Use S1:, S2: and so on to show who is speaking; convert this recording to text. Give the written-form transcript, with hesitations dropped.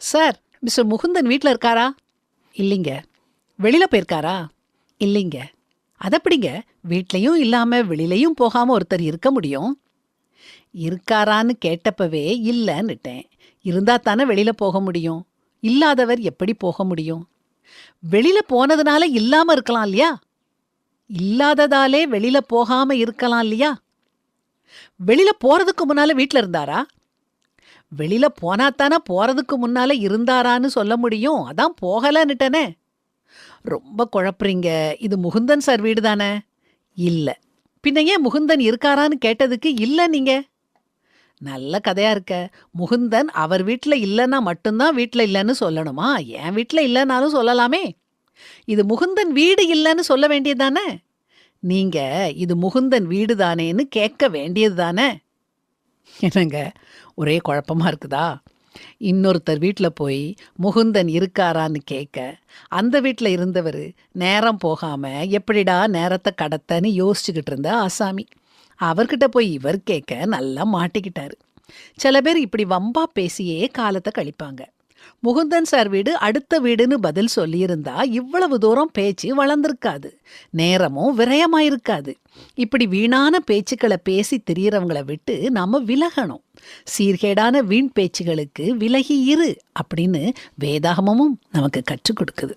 S1: Sir, mister Mukundan வீட்ல இருக்காரா? இல்லைங்க. வெளியில போயிருக்காரா? இல்லைங்க. அதெப்படிங்க வீட்லயும் இல்லாம வெளியிலயும் போகாம ஒருத்தர் இருக்க முடியும்? இருக்காரான்னு கேட்டப்பவே இல்லன்னுட்டேன். இருந்தா தானே வெளியில போக முடியும். இல்லாதவர் எப்படி போக முடியும்? வெளியில போனதுனால இல்லாம இருக்கலாம் இல்லையா? இல்லாததாலே வெளியில போகாம இருக்கலாம் இல்லையா? வெளியில போறதுக்கு முன்னால வீட்ல இருந்தாரா? வெளியில போனா தானே போறதுக்கு முன்னால இருந்தாரான்னு சொல்ல முடியும். அதான் போகலன்னுட்டனே. ரொம்ப குழப்புறீங்க. இது முகுந்தன் சார் வீடு தானே? இல்ல. பின்ன ஏன் முகுந்தன் இருக்காரான்னு கேட்டதுக்கு இல்லன்னீங்க? நல்ல கதையா இருக்க. முகுந்தன் அவர் வீட்ல இல்லன்னா மட்டும்தான் வீட்ல இல்லன்னு சொல்லணுமா? என் வீட்ல இல்லன்னாலும் சொல்லலாமே. இது முகுந்தன் வீடு இல்லன்னு சொல்ல வேண்டியது தானே? நீங்க இது முகுந்தன் வீடு தானேன்னு கேட்க வேண்டியது தானே? என்னங்க ஒரே குழப்பமா இருக்குதா? இன்னொருத்தர் வீட்ல போய் முகுந்தன் இருக்காரான்னு கேட்க, அந்த வீட்ல இருந்தவரு நேரம் போகாம எப்படிடா நேரத்த கடத்தன்னு யோசிச்சுக்கிட்டு இருந்த ஆசாமி. அவர்கிட்ட போய் இவர் கேட்க நல்லா மாட்டிக்கிட்டாரு. சில பேர் இப்படி வம்பா பேசியே காலத்த கழிப்பாங்க. முகுந்தன் சார் வீடு அடுத்த வீடுன்னு பதில் சொல்லியிருந்தா இவ்வளவு தூரம் பேச்சு வளர்ந்திருக்காது. நேரமும் விரயமாயிருக்காது. இப்படி வீணான பேச்சுக்களை பேசி திரியறவங்கள விட்டு நாம விலகணும். சீர்கேடான வீண் பேச்சுகளுக்கு விலகி இரு அப்படின்னு வேதாகமமும் நமக்கு கற்றுக் கொடுக்குது.